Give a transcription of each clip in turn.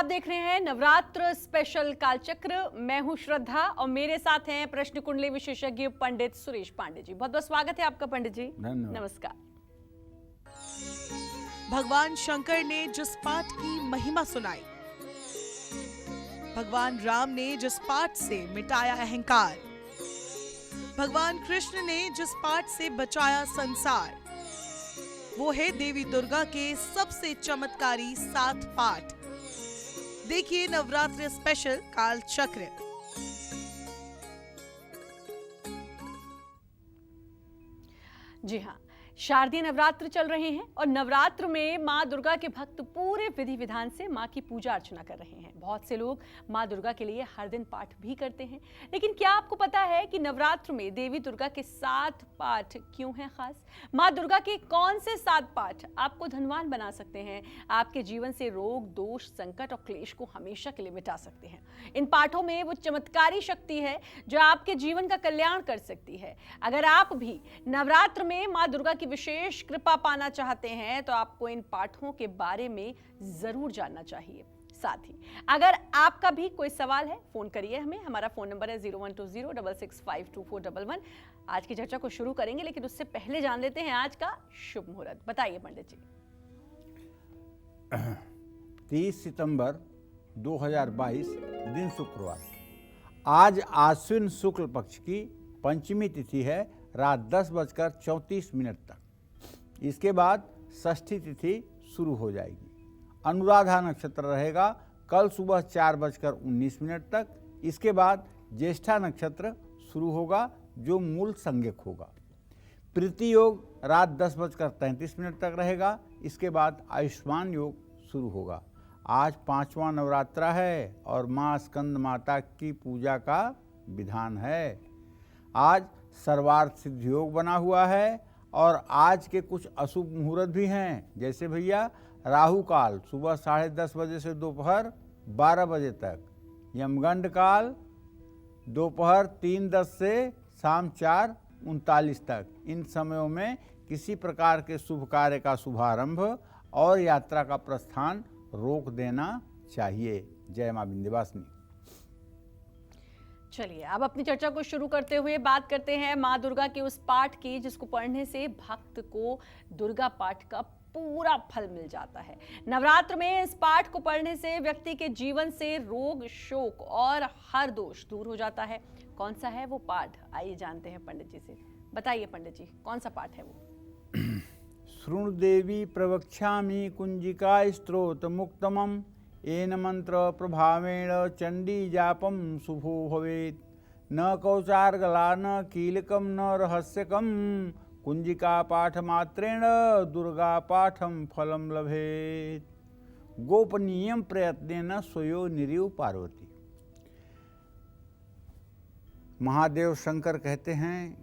आप देख रहे हैं नवरात्र स्पेशल कालचक्र। मैं हूं श्रद्धा और मेरे साथ हैं प्रश्न कुंडली विशेषज्ञ पंडित सुरेश पांडे जी। बहुत बहुत स्वागत है आपका पंडित जी। नमस्कार। भगवान शंकर ने जिस पाठ की महिमा सुनाई, भगवान राम ने जिस पाठ से मिटाया अहंकार, भगवान कृष्ण ने जिस पाठ से बचाया संसार, वो है देवी दुर्गा के सबसे चमत्कारी 7 पाठ। देखिए नवरात्रि स्पेशल काल चक्र। जी हाँ, शारदीय नवरात्र चल रहे हैं और नवरात्र में माँ दुर्गा के भक्त पूरे विधि विधान से माँ की पूजा अर्चना कर रहे हैं। बहुत से लोग माँ दुर्गा के लिए हर दिन पाठ भी करते हैं, लेकिन क्या आपको पता है कि नवरात्र में देवी दुर्गा के 7 पाठ क्यों हैं खास? माँ दुर्गा के कौन से 7 पाठ आपको धनवान बना सकते हैं, आपके जीवन से रोग, दोष, संकट और क्लेश को हमेशा के लिए मिटा सकते हैं? इन पाठों में वो चमत्कारी शक्ति है जो आपके जीवन का कल्याण कर सकती है। अगर आप भी नवरात्र में माँ दुर्गा की विशेष कृपा पाना चाहते हैं तो आपको इन पाठों के बारे में जरूर जानना चाहिए। साथ ही अगर आपका भी कोई सवाल है, फोन करिए हमें। हमारा फोन नंबर है 012066524111। आज की चर्चा को शुरू करेंगे, लेकिन उससे पहले जान लेते हैं आज का शुभ मुहूर्त। बताइए पंडित जी। 30 सितंबर 2022 दिन शुक्रवार। आज आश्विन शुक्ल पक्ष की पंचमी तिथि है, रात 10:34 तक। इसके बाद षष्ठी तिथि शुरू हो जाएगी। अनुराधा नक्षत्र रहेगा कल सुबह 4:19 तक। इसके बाद ज्येष्ठा नक्षत्र शुरू होगा जो मूल संज्ञक होगा। प्रीति योग रात 10:33 तक रहेगा। इसके बाद आयुष्मान योग शुरू होगा। आज 5वां नवरात्रा है और माँ स्कंद माता की पूजा का विधान है। आज सर्वार्थ सिद्ध योग बना हुआ है और आज के कुछ अशुभ मुहूर्त भी हैं, जैसे भैया राहु काल सुबह 10:30 बजे से दोपहर 12 बजे तक, यमगंड काल दोपहर 3:10 से शाम 4:39 तक। इन समयों में किसी प्रकार के शुभ कार्य का शुभारंभ और यात्रा का प्रस्थान रोक देना चाहिए। जय मां विंध्यवासिनी। चलिए अब अपनी चर्चा को शुरू करते हुए बात करते हैं माँ दुर्गा के उस पाठ की जिसको पढ़ने से भक्त को दुर्गा पाठ का पूरा फल मिल जाता है। नवरात्र में इस पाठ को पढ़ने से व्यक्ति के जीवन से रोग, शोक और हर दोष दूर हो जाता है। कौन सा है वो पाठ, आइए जानते हैं पंडित जी से। बताइए पंडित जी, कौन सा पाठ है वो? शृणु देवी प्रवक्ष्यामि कुंजिका स्तोत्र मुक्तमम् येन मंत्र प्रभावेण चंडी जापम शुभो भवेत्। न कौचार्गला न कीलकम न रहस्यकम कुंजिका पाठ मात्रेण दुर्गा पाठम फलम लभेत्। गोपनीयम प्रयत्नेन स्वयो निरीव पार्वती। महादेव शंकर कहते हैं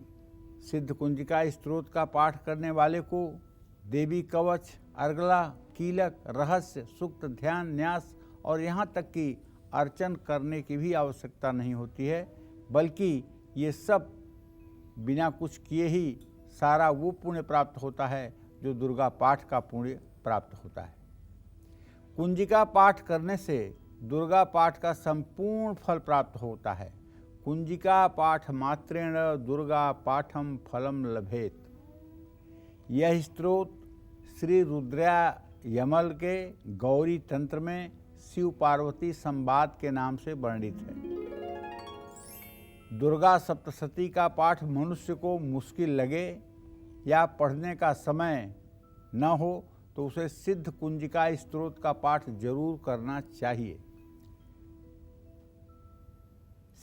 सिद्ध कुंजिका स्तोत्र का पाठ करने वाले को देवी कवच, अर्गला, कीलक, रहस्य, सूक्त, ध्यान, न्यास और यहाँ तक कि अर्चन करने की भी आवश्यकता नहीं होती है, बल्कि ये सब बिना कुछ किए ही सारा वो पुण्य प्राप्त होता है जो दुर्गा पाठ का पुण्य प्राप्त होता है। कुंजिका पाठ करने से दुर्गा पाठ का संपूर्ण फल प्राप्त होता है। कुंजिका पाठ मात्रेण दुर्गा पाठम फलम लभेत। यह स्तोत्र श्री रुद्रा यमल के गौरी तंत्र में शिव पार्वती संवाद के नाम से वर्णित है। दुर्गा सप्तशती का पाठ मनुष्य को मुश्किल लगे या पढ़ने का समय न हो तो उसे सिद्ध कुंजिका स्तोत्र का पाठ जरूर करना चाहिए।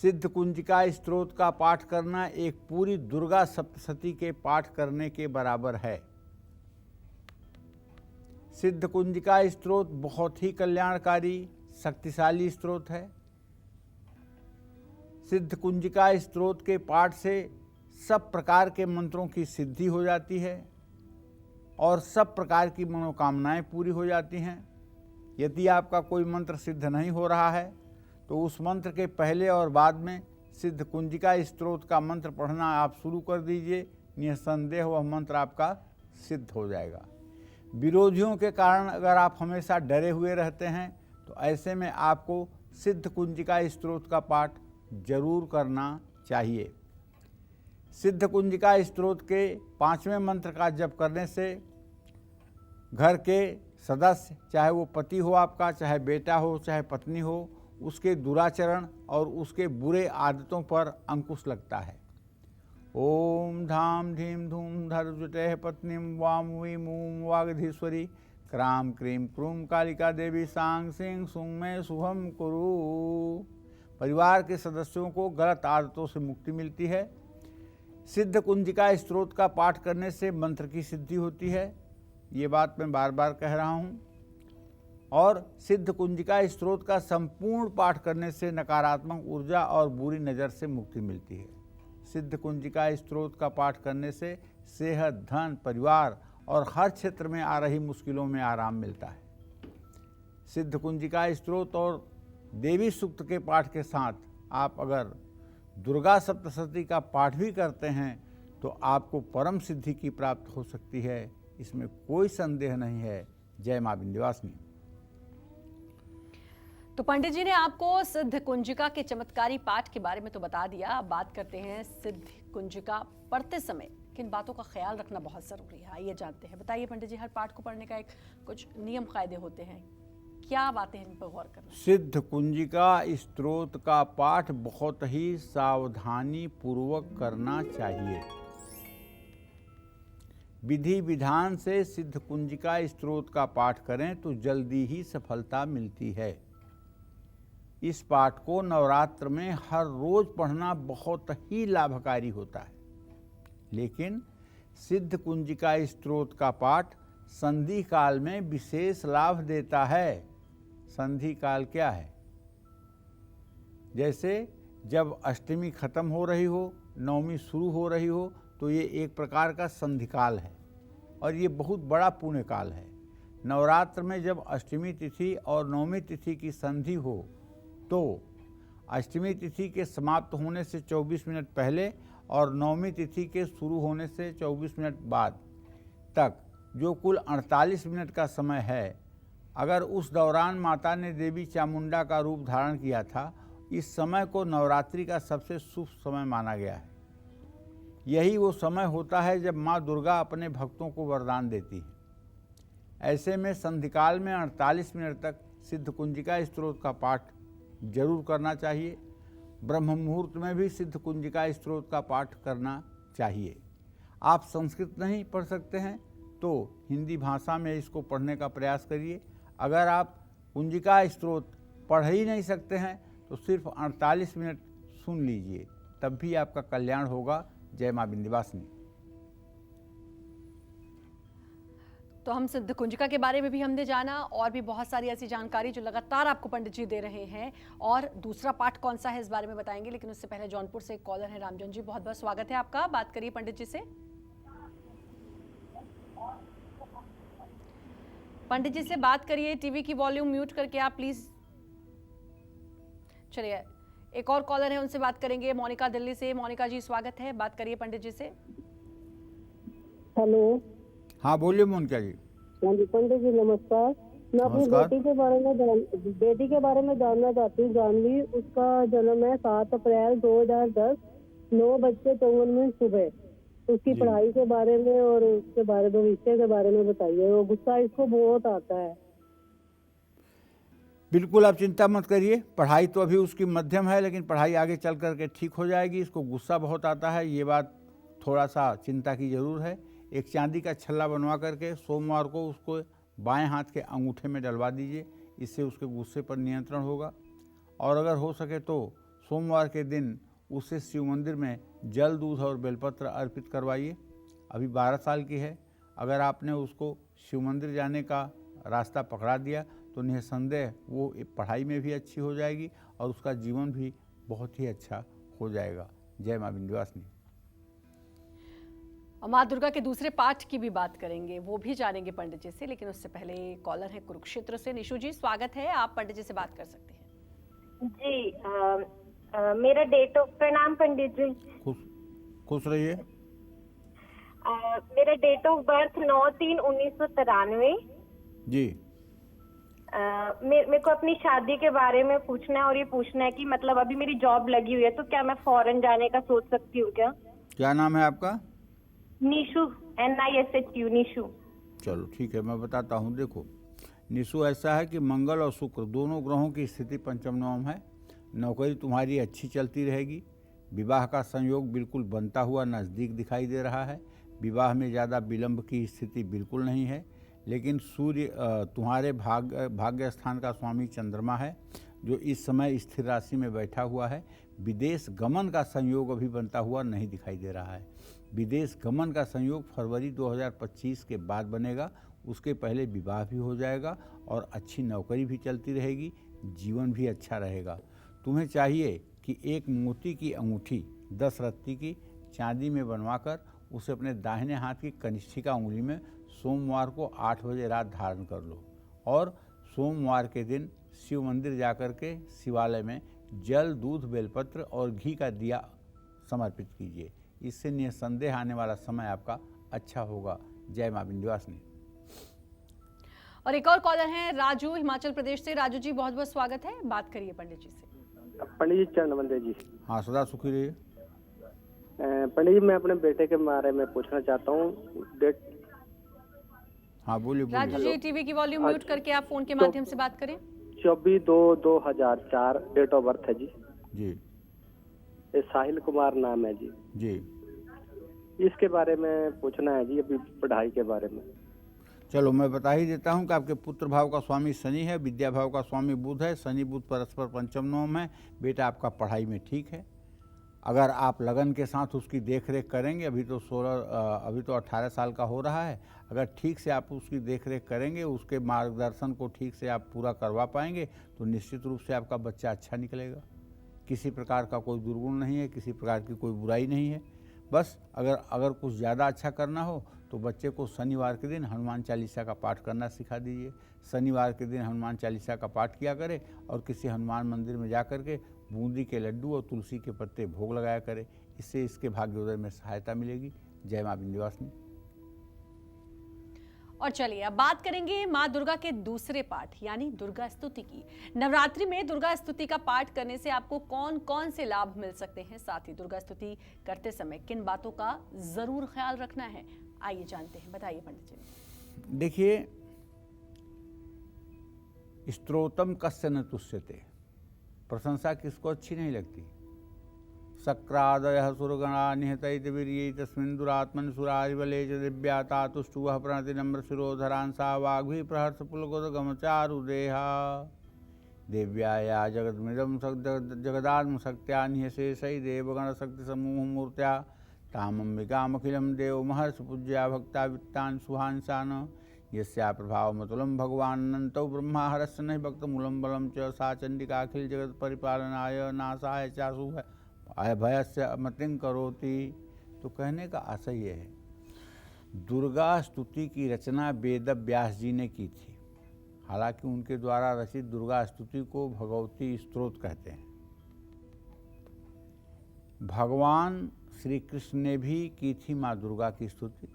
सिद्ध कुंजिका स्तोत्र का पाठ करना एक पूरी दुर्गा सप्तशती के पाठ करने के बराबर है। सिद्ध कुंजिका स्तोत्र बहुत ही कल्याणकारी शक्तिशाली स्तोत्र है। सिद्ध कुंजिका स्तोत्र के पाठ से सब प्रकार के मंत्रों की सिद्धि हो जाती है और सब प्रकार की मनोकामनाएं पूरी हो जाती हैं। यदि आपका कोई मंत्र सिद्ध नहीं हो रहा है तो उस मंत्र के पहले और बाद में सिद्ध कुंजिका स्तोत्र का मंत्र पढ़ना आप शुरू कर दीजिए। निसंदेह वह मंत्र आपका सिद्ध हो जाएगा। विरोधियों के कारण अगर आप हमेशा डरे हुए रहते हैं तो ऐसे में आपको सिद्ध कुंजिका स्तोत्र का पाठ जरूर करना चाहिए। सिद्ध कुंजिका स्तोत्र के 5वें मंत्र का जप करने से घर के सदस्य, चाहे वो पति हो आपका, चाहे बेटा हो, चाहे पत्नी हो, उसके दुराचरण और उसके बुरे आदतों पर अंकुश लगता है। ओम धाम धीम धूम धर्जुटे पत्नीम वाम वीम ऊम वागधीश्वरी क्राम क्रीम क्रूम कालिका देवी सांग सिंह सुंग में शुभम कुरु। परिवार के सदस्यों को गलत आदतों से मुक्ति मिलती है। सिद्ध कुंजिका स्तोत्र का पाठ करने से मंत्र की सिद्धि होती है, ये बात मैं बार बार कह रहा हूँ। और सिद्ध कुंजिका स्तोत्र का संपूर्ण पाठ करने से नकारात्मक ऊर्जा और बुरी नज़र से मुक्ति मिलती है। सिद्ध कुंजिका स्तोत्र का पाठ करने से सेहत, धन, परिवार और हर क्षेत्र में आ रही मुश्किलों में आराम मिलता है। सिद्ध कुंजिका स्तोत्र और देवी सूक्त के पाठ के साथ आप अगर दुर्गा सप्तशती का पाठ भी करते हैं तो आपको परम सिद्धि की प्राप्त हो सकती है, इसमें कोई संदेह नहीं है। जय मां विंध्यवासिनी। तो पंडित जी ने आपको सिद्ध कुंजिका के चमत्कारी पाठ के बारे में तो बता दिया। अब बात करते हैं सिद्ध कुंजिका पढ़ते समय किन बातों का ख्याल रखना बहुत ज़रूरी है, आइए जानते हैं। बताइए पंडित जी, हर पाठ को पढ़ने का एक कुछ नियम कायदे होते हैं, क्या बातें हैं इन पर गौर करना? सिद्ध कुंजिका स्तोत्र का पाठ बहुत ही सावधानी पूर्वक करना चाहिए। विधि विधान से सिद्ध कुंजिका स्तोत्र का पाठ करें तो जल्दी ही सफलता मिलती है। इस पाठ को नवरात्र में हर रोज पढ़ना बहुत ही लाभकारी होता है, लेकिन सिद्ध कुंजिका स्तोत्र का पाठ संधि काल में विशेष लाभ देता है। संधि काल क्या है? जैसे जब अष्टमी खत्म हो रही हो, नवमी शुरू हो रही हो, तो ये एक प्रकार का संधि काल है और ये बहुत बड़ा पुण्य काल है। नवरात्र में जब अष्टमी तिथि और नवमी तिथि की संधि हो तो अष्टमी तिथि के समाप्त होने से 24 मिनट पहले और नवमी तिथि के शुरू होने से 24 मिनट बाद तक जो कुल 48 मिनट का समय है, अगर उस दौरान माता ने देवी चामुंडा का रूप धारण किया था, इस समय को नवरात्रि का सबसे शुभ समय माना गया है। यही वो समय होता है जब माँ दुर्गा अपने भक्तों को वरदान देती है। ऐसे में संधिकाल में 48 मिनट तक सिद्ध कुंजिका स्तोत्र का पाठ जरूर करना चाहिए। ब्रह्म मुहूर्त में भी सिद्ध कुंजिका स्तोत्र का पाठ करना चाहिए। आप संस्कृत नहीं पढ़ सकते हैं तो हिंदी भाषा में इसको पढ़ने का प्रयास करिए। अगर आप कुंजिका स्तोत्र पढ़ ही नहीं सकते हैं तो सिर्फ 48 मिनट सुन लीजिए, तब भी आपका कल्याण होगा। जय मां विंध्यवासिनी। तो हम सिद्ध कुंजिका के बारे में भी हमने जाना और भी बहुत सारी ऐसी जानकारी जो लगातार आपको पंडित जी दे रहे हैं, और दूसरा पाठ कौन सा है इस बारे में बताएंगे। लेकिन उससे पहले जौनपुर से एक कॉलर है रामजन जी, बहुत बहुत स्वागत है आपका। बात करिए पंडित जी से। पंडित जी से बात करिए, टीवी की वॉल्यूम म्यूट करके आप प्लीज। चलिए एक और कॉलर है, उनसे बात करेंगे। मोनिका दिल्ली से। मोनिका जी स्वागत है, बात करिए पंडित जी से। हेलो। हाँ बोलिए मोनिका जी। हाँ जी पंडित जी नमस्कार। मैं अपनी बेटी के बारे में जानना चाहती हूँ। जानवी, उसका जन्म है 7 अप्रैल 2010, 9:54 सुबह। उसकी पढ़ाई के बारे में और उसके बारे में, भविष्य के बारे में बताइए। वो गुस्सा इसको बहुत आता है। बिल्कुल आप चिंता मत करिए, पढ़ाई तो अभी उसकी मध्यम है, लेकिन पढ़ाई आगे चल करके ठीक हो जाएगी। इसको गुस्सा बहुत आता है, ये बात थोड़ा सा चिंता की जरूर है। एक चांदी का छल्ला बनवा करके सोमवार को उसको बाएं हाथ के अंगूठे में डलवा दीजिए, इससे उसके गुस्से पर नियंत्रण होगा। और अगर हो सके तो सोमवार के दिन उससे शिव मंदिर में जल, दूध और बेलपत्र अर्पित करवाइए। अभी 12 साल की है, अगर आपने उसको शिव मंदिर जाने का रास्ता पकड़ा दिया तो निसंदेह वो पढ़ाई में भी अच्छी हो जाएगी और उसका जीवन भी बहुत ही अच्छा हो जाएगा। जय मां विंध्यवासिनी। माँ दुर्गा के दूसरे पाठ की भी बात करेंगे, वो भी जानेंगे पंडित जी से। लेकिन उससे पहले कॉलर है कुरुक्षेत्र से। निशु जी स्वागत है, आप पंडित जी से बात कर सकते हैं। जी मेरा डेट ऑफ, प्रणाम पंडित जी। खुश रहिए। मेरा डेट ऑफ बर्थ 9/3/1993। जी। मेरे को अपनी शादी के बारे में पूछना है, और ये पूछना है कि मतलब अभी मेरी जॉब लगी हुई है, तो क्या मैं फॉरेन जाने का सोच सकती हूँ क्या? क्या नाम है आपका? निशु, NISHU, निशु। चलो ठीक है, मैं बताता हूँ। देखो, निशु ऐसा है कि मंगल और शुक्र दोनों ग्रहों की स्थिति पंचम नवम है। नौकरी तुम्हारी अच्छी चलती रहेगी। विवाह का संयोग बिल्कुल बनता हुआ नज़दीक दिखाई दे रहा है। विवाह में ज़्यादा विलंब की स्थिति बिल्कुल नहीं है। लेकिन सूर्य तुम्हारे भाग्य स्थान का स्वामी चंद्रमा है, जो इस समय स्थिर राशि में बैठा हुआ है। विदेश गमन का संयोग अभी बनता हुआ नहीं दिखाई दे रहा है। विदेश गमन का संयोग फरवरी 2025 के बाद बनेगा। उसके पहले विवाह भी हो जाएगा और अच्छी नौकरी भी चलती रहेगी, जीवन भी अच्छा रहेगा। तुम्हें चाहिए कि एक मोती की अंगूठी 10 रत्ती की चांदी में बनवाकर उसे अपने दाहिने हाथ की कनिष्ठिका उंगली में सोमवार को 8 बजे रात धारण कर लो, और सोमवार के दिन शिव मंदिर जाकर के शिवालय में जल, दूध, बेलपत्र और घी का दिया समर्पित कीजिए। इससे निसंदेह आने वाला समय आपका अच्छा होगा। जय मां विंध्यवासिनी। और एक और कॉलर हैं राजू, हिमाचल प्रदेश से। राजू जी, बहुत बहुत स्वागत है, बात करिए पंडित जी से। पंडित जी चरण वंदे जी। हाँ, सदा सुखी रहिए। पंडित जी, मैं अपने बेटे के बारे में पूछना चाहता हूँ। डेट। हाँ, बोलिए राजू बोलिए। जी, टीवी की वॉल्यूम म्यूट करके आप फोन के माध्यम से बात करें। 24/2/2004 डेट ऑफ बर्थ है जी। जी ये साहिल कुमार नाम है जी। जी। इसके बारे में पूछना है जी, अभी पढ़ाई के बारे में। चलो, मैं बता ही देता हूँ कि आपके पुत्र भाव का स्वामी शनि है, विद्या भाव का स्वामी बुध है। शनि बुध परस्पर पंचम नवम है। बेटा आपका पढ़ाई में ठीक है। अगर आप लगन के साथ उसकी देख रेख करेंगे, अभी तो 18 साल का हो रहा है, अगर ठीक से आप उसकी देख रेख करेंगे, उसके मार्गदर्शन को ठीक से आप पूरा करवा पाएंगे, तो निश्चित रूप से आपका बच्चा अच्छा निकलेगा। किसी प्रकार का कोई दुर्गुण नहीं है, किसी प्रकार की कोई बुराई नहीं है। बस अगर कुछ ज़्यादा अच्छा करना हो तो बच्चे को शनिवार के दिन हनुमान चालीसा का पाठ करना सिखा दीजिए। शनिवार के दिन हनुमान चालीसा का पाठ किया करे और किसी हनुमान मंदिर में जा कर के बूंदी के लड्डू और तुलसी के पत्ते भोग लगाया करे। इससे इसके भाग्योदय में सहायता मिलेगी। जय मां विंध्यवासिनी। और चलिए अब बात करेंगे माँ दुर्गा के दूसरे पाठ यानी दुर्गा स्तुति की। नवरात्रि में दुर्गा स्तुति का पाठ करने से आपको कौन कौन से लाभ मिल सकते हैं, साथ ही दुर्गा स्तुति करते समय किन बातों का जरूर ख्याल रखना है, आइए जानते हैं। बताइए पंडित जी। देखिए, स्तोत्रम कस्य न तुष्यते, प्रशंसा किसको अच्छी नहीं लगती। शक्रादयः सुरगणा निहतैत वीर्यै तस्मिन् दुरात्मनि सुरारिबले च दिव्याता तुष्टुवः प्रणति नम्र शिरोधरांसा वाग्भी प्रहर्ष पुलकोदगमचारुदेहा देव्याया जगद्मिदं जगदात्मशक्त्या निहशेषै देवगणशक्तिसमूहमूर्त्या तामम्बिकामखिलं देवमहर्षिपूज्या भक्ता वित्तान् शुभांशान् यस्या प्रभावमतुलं भगवानन्तौ ब्रह्माहरस्य नहि भक्तमूलं बलं च सा चण्डिकाखिल जगत् परिपालनाय नाशाय चाशु अभयस्य मतिं करोति। तो कहने का आशय ये है, दुर्गा स्तुति की रचना वेद व्यास जी ने की थी। हालांकि उनके द्वारा रचित दुर्गा स्तुति को भगवती स्तोत्र कहते हैं। भगवान श्री कृष्ण ने भी की थी माँ दुर्गा की स्तुति।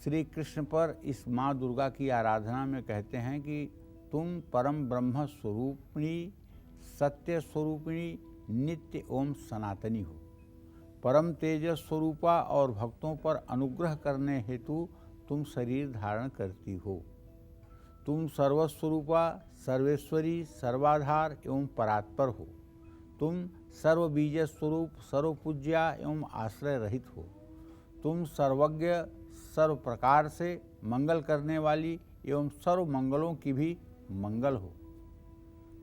श्री कृष्ण पर इस माँ दुर्गा की आराधना में कहते हैं कि तुम परम ब्रह्म स्वरूपिणी, सत्य स्वरूपिणी, नित्य ओम सनातनी हो। परम तेजस स्वरूपा और भक्तों पर अनुग्रह करने हेतु तुम शरीर धारण करती हो। तुम सर्वस्वरूपा, सर्वेश्वरी, सर्वाधार एवं परात्पर हो। तुम सर्वबीज स्वरूप, सर्वपूज्या एवं आश्रय रहित हो। तुम सर्वज्ञ, सर्व प्रकार से मंगल करने वाली एवं सर्व मंगलों की भी मंगल हो।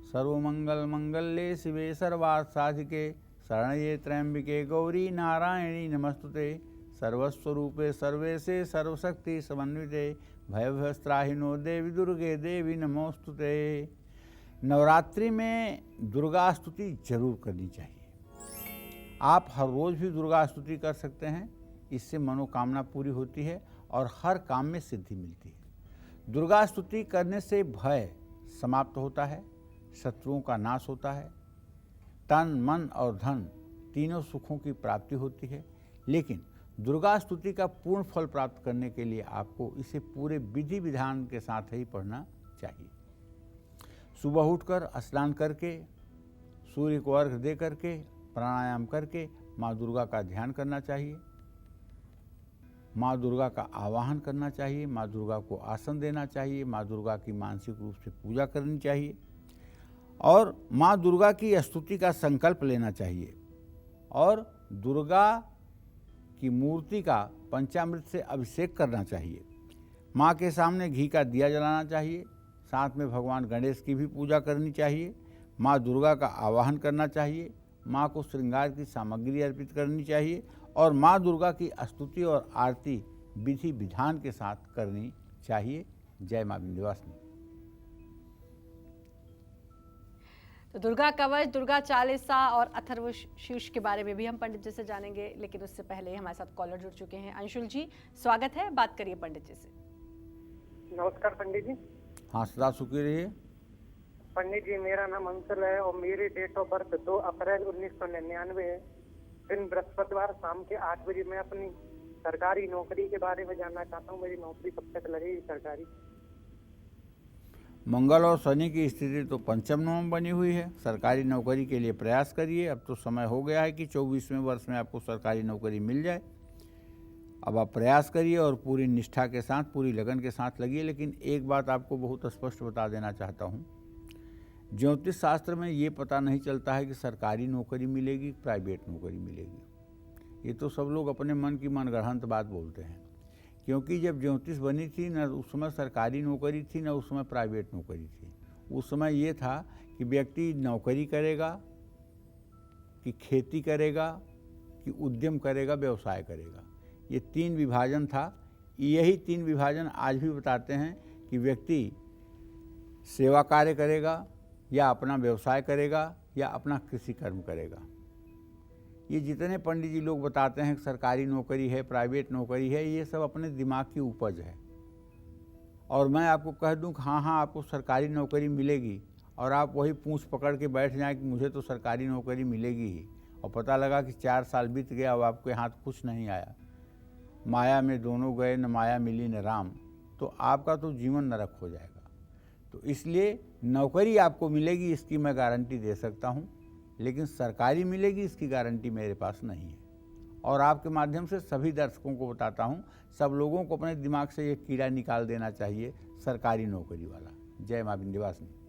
सर्वमंगल मंगल्ये शिवे सर्वार्थ साधिके शरण्ये त्र्यंबिके गौरी नारायणी नमस्तुते। सर्वस्वरूपे सर्वेशे सर्वशक्ति समन्विते भयभयस्त्राहिनो देवी दुर्गे देवी नमोस्तुते। नवरात्रि में दुर्गा स्तुति जरूर करनी चाहिए। आप हर रोज भी दुर्गा स्तुति कर सकते हैं। इससे मनोकामना पूरी होती है और हर काम में सिद्धि मिलती है। दुर्गा स्तुति करने से भय समाप्त होता है, शत्रुओं का नाश होता है, तन मन और धन तीनों सुखों की प्राप्ति होती है। लेकिन दुर्गा स्तुति का पूर्ण फल प्राप्त करने के लिए आपको इसे पूरे विधि विधान के साथ ही पढ़ना चाहिए। सुबह उठकर स्नान करके, सूर्य को अर्घ्य दे करके, प्राणायाम करके माँ दुर्गा का ध्यान करना चाहिए, माँ दुर्गा का आवाहन करना चाहिए, माँ दुर्गा को आसन देना चाहिए, माँ दुर्गा की मानसिक रूप से पूजा करनी चाहिए और माँ दुर्गा की स्तुति का संकल्प लेना चाहिए और दुर्गा की मूर्ति का पंचामृत से अभिषेक करना चाहिए। माँ के सामने घी का दिया जलाना चाहिए, साथ में भगवान गणेश की भी पूजा करनी चाहिए, माँ दुर्गा का आवाहन करना चाहिए, माँ को श्रृंगार की सामग्री अर्पित करनी चाहिए और माँ दुर्गा की स्तुति और आरती विधि विधान के साथ करनी चाहिए। जय माँ विंध्यवासिनी। तो दुर्गा कवच, दुर्गा चालीसा और अथर्व शीर्ष के बारे में भी हम पंडित जी से जानेंगे, लेकिन उससे पहले हमारे साथ कॉलर जुड़ चुके हैं। अंशुल जी, स्वागत है, बात करिए पंडित जी से। नमस्कार पंडित जी। हाँ, सदा सुखी रहिए। पंडित जी, मेरा नाम अंशुल है और मेरी डेट ऑफ बर्थ 2 अप्रैल 1999 है। दिन बृहस्पतिवार शाम के 8 बजे। मैं अपनी सरकारी नौकरी के बारे में जानना चाहता हूँ, मेरी नौकरी कब तक लगेगी सरकारी? मंगल और शनि की स्थिति तो पंचम नवम बनी हुई है। सरकारी नौकरी के लिए प्रयास करिए। अब तो समय हो गया है कि 24वें वर्ष में आपको सरकारी नौकरी मिल जाए। अब आप प्रयास करिए और पूरी निष्ठा के साथ, पूरी लगन के साथ लगिए। लेकिन एक बात आपको बहुत स्पष्ट बता देना चाहता हूँ, ज्योतिष शास्त्र में ये पता नहीं चलता है कि सरकारी नौकरी मिलेगी, प्राइवेट नौकरी मिलेगी। ये तो सब लोग अपने मन की मनगढ़ंत बात बोलते हैं, क्योंकि जब ज्योतिष बनी थी न उस समय सरकारी नौकरी थी, न उस समय प्राइवेट नौकरी थी। उस समय ये था कि व्यक्ति नौकरी करेगा, कि खेती करेगा, कि उद्यम करेगा, व्यवसाय करेगा। ये 3 विभाजन था। यही 3 विभाजन आज भी बताते हैं कि व्यक्ति सेवा कार्य करेगा या अपना व्यवसाय करेगा या अपना कृषि कर्म करेगा। ये जितने पंडित जी लोग बताते हैं कि सरकारी नौकरी है, प्राइवेट नौकरी है, ये सब अपने दिमाग की उपज है। और मैं आपको कह दूं कि हाँ आपको सरकारी नौकरी मिलेगी और आप वही पूंछ पकड़ के बैठ जाएं कि मुझे तो सरकारी नौकरी मिलेगी ही, और पता लगा कि 4 साल बीत गया, अब आपके हाथ कुछ नहीं आया। माया में दोनों गए, न माया मिली न राम, तो आपका तो जीवन नरक हो जाएगा। तो इसलिए नौकरी आपको मिलेगी, इसकी मैं गारंटी दे सकता हूँ, लेकिन सरकारी मिलेगी इसकी गारंटी मेरे पास नहीं है। और आपके माध्यम से सभी दर्शकों को बताता हूँ, सब लोगों को अपने दिमाग से ये कीड़ा निकाल देना चाहिए, सरकारी नौकरी वाला। जय माँ विंध्यवासिनी।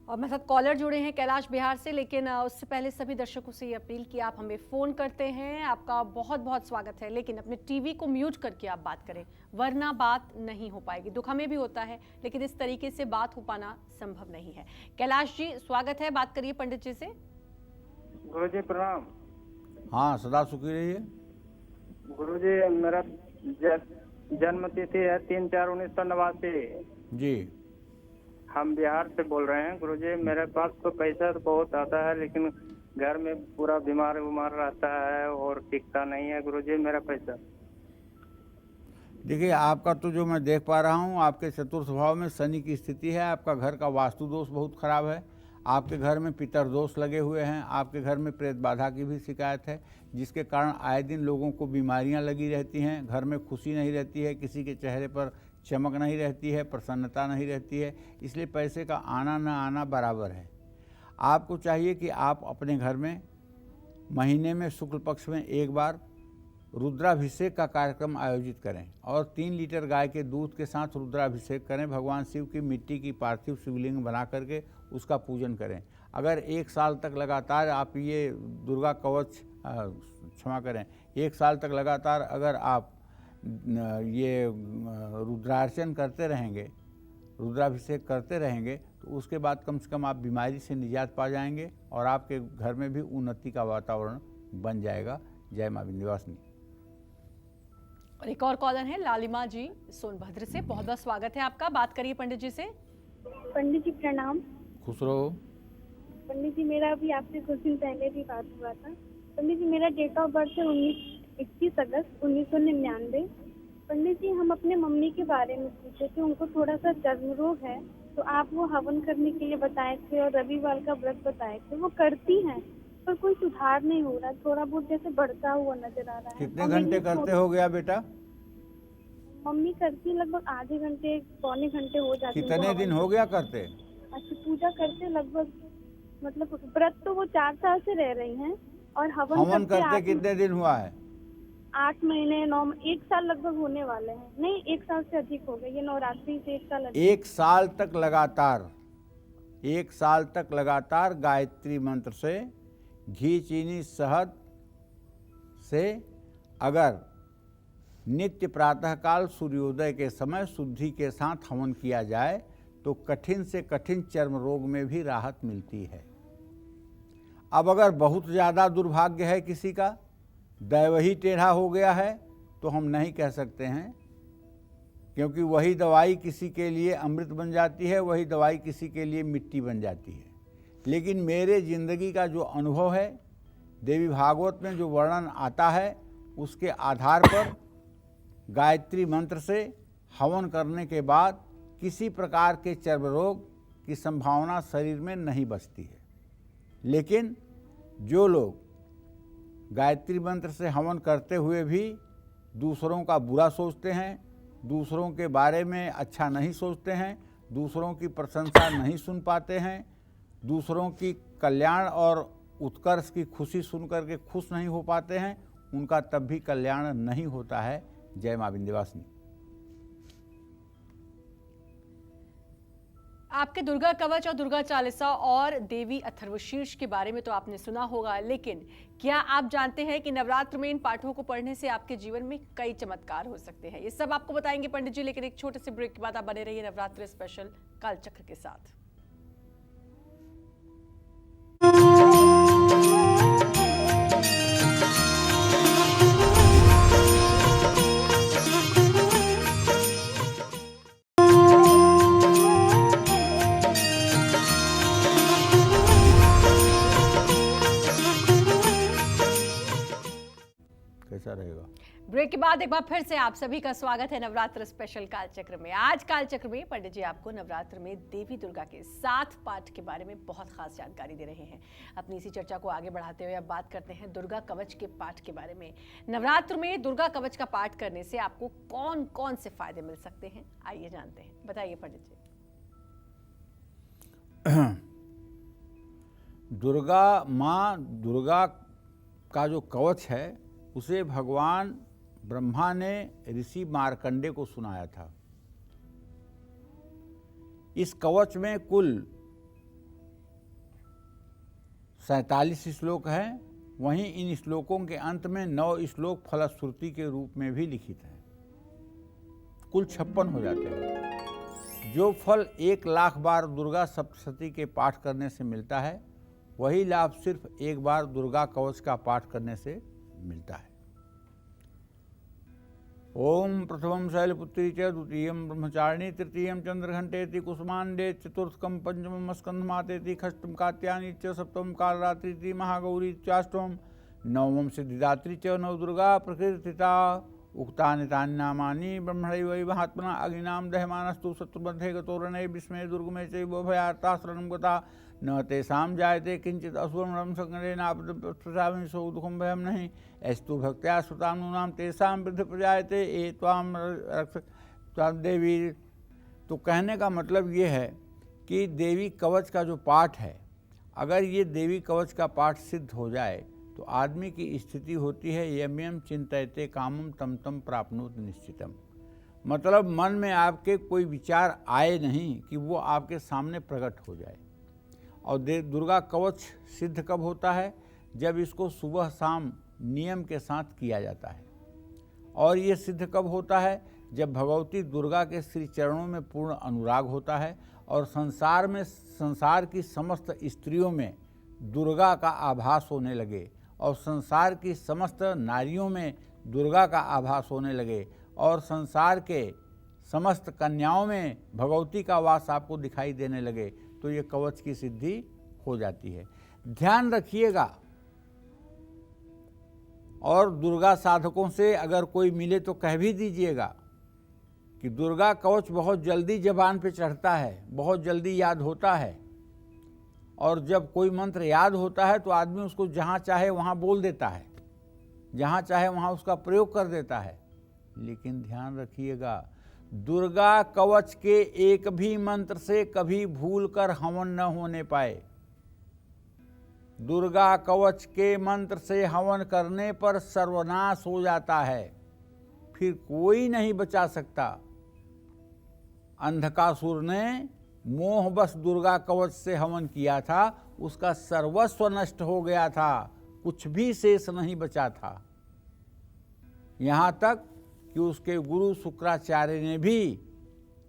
और मेरे साथ कॉलर जुड़े हैं कैलाश बिहार से, लेकिन उससे पहले सभी दर्शकों से ये अपील कि आप हमें फ़ोन करते हैं, आपका बहुत बहुत स्वागत है, लेकिन अपने टीवी को म्यूट करके आप बात करें, वरना बात नहीं हो पाएगी। दुख हमें भी होता है, लेकिन इस तरीके से बात हो पाना संभव नहीं है। कैलाश जी, स्वागत है, बात करिए पंडित जी से। गुरुजी प्रणाम। हाँ, सदा सुखी रहिए। गुरुजी, मेरा जन्म तिथि है 3/4/1989। जी, हम बिहार से बोल रहे हैं। गुरुजी, मेरे पास तो पैसा तो बहुत आता है, लेकिन घर में पूरा बीमार रहता है और टिकता नहीं है गुरुजी मेरा पैसा। देखिए, आपका तो जो मैं देख पा रहा हूँ, आपके चतुर्थ भाव में शनि की स्थिति है। आपका घर का वास्तु दोष बहुत खराब है। आपके घर में पितर दोष लगे हुए हैं। आपके घर में प्रेत बाधा की भी शिकायत है, जिसके कारण आए दिन लोगों को बीमारियां लगी रहती हैं। घर में खुशी नहीं रहती है, किसी के चेहरे पर चमक नहीं रहती है, प्रसन्नता नहीं रहती है। इसलिए पैसे का आना न आना बराबर है। आपको चाहिए कि आप अपने घर में महीने में शुक्ल पक्ष में एक बार रुद्राभिषेक का कार्यक्रम आयोजित करें और 3 लीटर गाय के दूध के साथ रुद्राभिषेक करें। भगवान शिव की मिट्टी की पार्थिव शिवलिंग बना करके उसका पूजन करें। अगर 1 साल तक लगातार आप ये दुर्गा कवच क्षमा करें 1 साल तक लगातार अगर आप ये रुद्रार्चन करते रहेंगे, रुद्राभिषेक करते रहेंगे, तो उसके बाद कम से कम आप बीमारी से निजात पा जाएंगे और आपके घर में भी उन्नति का वातावरण बन जाएगा। जय माँ विंध्यवासिनी। और एक और कॉलर है लालिमा जी सोनभद्र से, बहुत बहुत स्वागत है आपका, बात करिए पंडित जी से। पंडित जी प्रणाम। खुश रहो। पंडित जी, मेरा अभी आपसे कुछ दिन पहले भी बात हुआ था। पंडित जी, मेरा डेट ऑफ बर्थ है 21 अगस्त 1999। पंडित जी, हम अपने मम्मी के बारे में पूछे थे, उनको थोड़ा सा चर्म रोग है, तो आप वो हवन करने के लिए बताए थे और रविवार का व्रत बताए थे। वो करती हैं पर कोई सुधार नहीं हो रहा, थोड़ा बहुत जैसे बढ़ता हुआ नजर आ रहा है। कितने घंटे करते हो गया बेटा? मम्मी करती है लगभग आधे घंटे पौने घंटे हो जाते हैं। कितने दिन हो गया करते? अच्छा, पूजा करते लगभग मतलब व्रत तो वो 4 साल से रह रही हैं और हवन करते कितने दिन हुआ है? 8 महीने 9 1 साल लगभग होने वाले हैं। नहीं, 1 साल से अधिक हो गए, ये नवरात्रि से 1 साल अधिक। 1 साल तक लगातार, 1 साल तक लगातार गायत्री मंत्र से, घी चीनी शहद से अगर नित्य प्रातःकाल सूर्योदय के समय शुद्धि के साथ हवन किया जाए तो कठिन से कठिन चर्म रोग में भी राहत मिलती है। अब अगर बहुत ज़्यादा दुर्भाग्य है किसी का, दैव ही टेढ़ा हो गया है, तो हम नहीं कह सकते हैं, क्योंकि वही दवाई किसी के लिए अमृत बन जाती है, वही दवाई किसी के लिए मिट्टी बन जाती है। लेकिन मेरे जिंदगी का जो अनुभव है, देवी भागवत में जो वर्णन आता है, उसके आधार पर गायत्री मंत्र से हवन करने के बाद किसी प्रकार के चर्म रोग की संभावना शरीर में नहीं बचती है। लेकिन जो लोग गायत्री मंत्र से हवन करते हुए भी दूसरों का बुरा सोचते हैं, दूसरों के बारे में अच्छा नहीं सोचते हैं, दूसरों की प्रशंसा नहीं सुन पाते हैं, दूसरों की कल्याण और उत्कर्ष की खुशी सुन करके खुश नहीं हो पाते हैं, उनका तब भी कल्याण नहीं होता है। जय मां विंध्यवासिनी। आपके दुर्गा कवच और दुर्गा चालीसा और देवी अथर्वशीर्ष के बारे में तो आपने सुना होगा, लेकिन क्या आप जानते हैं कि नवरात्र में इन पाठों को पढ़ने से आपके जीवन में कई चमत्कार हो सकते हैं? ये सब आपको बताएंगे पंडित जी, लेकिन एक छोटे से ब्रेक के बाद आप बने रहिए नवरात्र स्पेशल कालचक्र के साथ। कैसा रहेगा? ब्रेक के बाद एक बार फिर से आप सभी का स्वागत है नवरात्र स्पेशल कालचक्र में। आज कालचक्र में पंडित जी आपको नवरात्र में देवी दुर्गा के 7 पाठ के बारे में बहुत खास जानकारी दे रहे हैं। अपनी इसी चर्चा को आगे बढ़ाते हुए अब बात करते हैं दुर्गा कवच के पाठ के बारे में। नवरात्र में दुर्गा कवच का पाठ करने से आपको कौन कौन से फायदे मिल सकते हैं, आइए जानते हैं। बताइए पंडित जी। दुर्गा का जो कवच है उसे भगवान ब्रह्मा ने ऋषि मार्कंडे को सुनाया था। इस कवच में कुल 47 श्लोक हैं। वहीं इन श्लोकों के अंत में 9 श्लोक फलश्रुति के रूप में भी लिखित हैं। कुल 56 हो जाते हैं। जो फल 1,00,000 बार दुर्गा सप्तशती के पाठ करने से मिलता है, वही लाभ सिर्फ एक बार दुर्गा कवच का पाठ करने से मिलता है। ओम प्रथमं शैलपुत्री च, द्वितीयं ब्रह्मचारिणी, तृतीयं चंद्रघंटेति, कुसुमांडे, चतुर्थकं पंचमं स्कंधमातेति, षष्ठं कात्यायनी च, सप्तमं कालरात्रिति, महागौरी चाष्टमं, नवमं सिद्धिदात्री च, नवदुर्गा प्रकृतिता। उक्तानि तानि नामानि ब्रह्मणैव महात्मना अग्निनां दह्यमानस्तु शत्रुमध्ये गतो रणे विस्मये दुर्गमे चैव भयार्ता शरणं गता न तेषां जायते किंचित अशुभं संकरेणापदप्रसामि सो दुःखं भयं नहीं ऐस्तु भक्त्या श्रुतां नूनां तेषां वृद्धि प्रजायते ए त्वां रक्ष देवी। तो कहने का मतलब ये है कि देवी कवच का जो पाठ है, अगर ये देवी कवच का पाठ सिद्ध हो जाए तो आदमी की स्थिति होती है यम यम चिंतयते कामम तम तम प्राप्नोति निश्चितम। मतलब मन में आपके कोई विचार आए नहीं कि वो आपके सामने प्रकट हो जाए। और दुर्गा कवच सिद्ध कब होता है? जब इसको सुबह शाम नियम के साथ किया जाता है। और ये सिद्ध कब होता है? जब भगवती दुर्गा के श्री चरणों में पूर्ण अनुराग होता है और संसार की समस्त स्त्रियों में दुर्गा का आभास होने लगे और संसार की समस्त नारियों में दुर्गा का आभास होने लगे और संसार के समस्त कन्याओं में भगवती का वास आपको दिखाई देने लगे, तो ये कवच की सिद्धि हो जाती है। ध्यान रखिएगा। और दुर्गा साधकों से अगर कोई मिले तो कह भी दीजिएगा कि दुर्गा कवच बहुत जल्दी जबान पे चढ़ता है, बहुत जल्दी याद होता है। और जब कोई मंत्र याद होता है तो आदमी उसको जहाँ चाहे वहाँ बोल देता है, जहाँ चाहे वहाँ उसका प्रयोग कर देता है। लेकिन ध्यान रखिएगा, दुर्गा कवच के एक भी मंत्र से कभी भूलकर हवन न होने पाए। दुर्गा कवच के मंत्र से हवन करने पर सर्वनाश हो जाता है, फिर कोई नहीं बचा सकता। अंधकासुर ने मोहवश दुर्गा कवच से हवन किया था, उसका सर्वस्व नष्ट हो गया था, कुछ भी शेष नहीं बचा था। यहां तक कि उसके गुरु शुक्राचार्य ने भी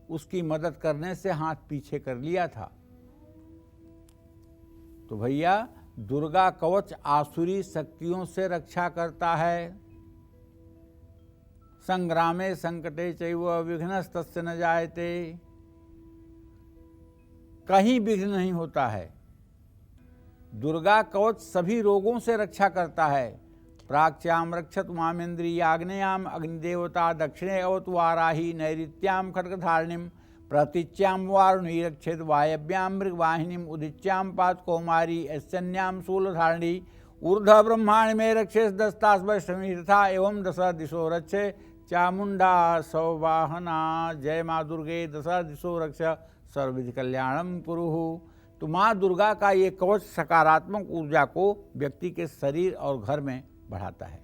उसकी मदद करने से हाथ पीछे कर लिया था। तो भैया, दुर्गा कवच आसुरी शक्तियों से रक्षा करता है। संग्रामे संकटे चैव विघ्नस्तस्य न जायते, कहीं विघ्न नहीं होता है। दुर्गा कवच सभी रोगों से रक्षा करता है। प्राच्याम रक्षत मामेन्द्रियाग्नेयाम अग्निदेवता दक्षिणे अवतु वाराही नैऋत्याम खड्गधारिणीम प्रतीच्याम वारुणी रक्षेत वायव्याम मृगवाहिनीम उदिच्याम पात कौमारी ऐश्चन्याम शूलधारिणी ऊर्ध ब्रह्मांड में रक्षेत दस्तास वैष्णवी तथा एवं दश दिशो रक्षे चामुंडा सौवाहना। जय माँ दुर्गे दश दिशो रक्ष सर्वविधि कल्याणम कुरुहु। तो माँ दुर्गा का ये कवच सकारात्मक ऊर्जा को व्यक्ति के शरीर और घर में बढ़ाता है।